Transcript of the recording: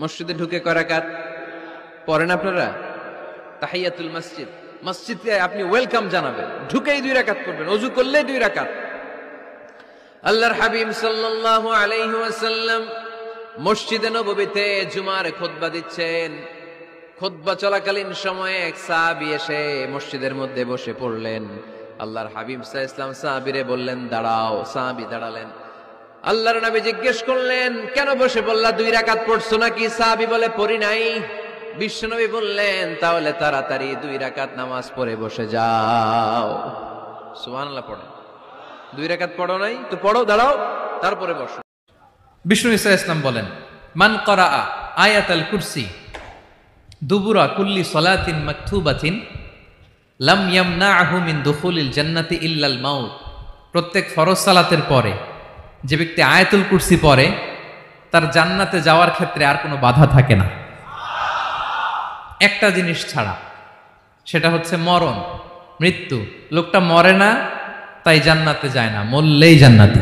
মসজিদে ঢুকে কয় রাকাত পড়েন আপনারা? তাহিয়াতুল মসজিদ, মসজিদে আপনি ওয়েলকাম জানাবেন, ঢুকেই 2 রাকাত পড়বেন, ওযু করলে 2 রাকাত। আল্লাহর হাবিব সাল্লাল্লাহু আলাইহি ওয়াসাল্লাম মসজিদে নববীতে জুমার খুতবা দিচ্ছেন। খুতবা চলাকালীন সময়ে এক সাহাবী এসে মসজিদের মধ্যে বসে পড়লেন। আল্লাহর হাবিব সাল্লাল্লাহু আলাইহি ওয়াসাল্লাম সাহাবীরে বললেন, দাঁড়াও। সাহাবী দাঁড়ালেন। আল্লাহর নবী জিজ্ঞেস করলেন, কেন বসে বললা? 2 রাকাত পড়ছো নাকি? সাহাবী বলে, পড়ি নাই। বিশ্বনবী বললেন, তাহলে তাড়াতাড়ি 2 রাকাত নামাজ পড়ে বসে যাও। সুবহানাল্লাহ পড়ো। 2 রাকাত পড়ো নাই তো পড়ো, দাঁড়াও, তারপরে বসো। বিষ্ণু ইসা ইসলাম বলেন, মান করা আয়াতাল কুরসি দুবুরা কুল্লি সলাতিন মাকতুবাতিন লাম ইয়ামনাহু মিন দুখুলিল জান্নাতি ইল্লাল মাউত। প্রত্যেক ফরজ সালাতের পরে যে ব্যক্তি আয়াতুল কুরসি পড়ে তার জান্নাতে যাওয়ার ক্ষেত্রে আর কোনো বাধা থাকে না, একটা জিনিস ছাড়া, সেটা হচ্ছে মরণ, মৃত্যু। লোকটা মরে না তাই জান্নাতে যায় না, মরলেই জান্নাতি।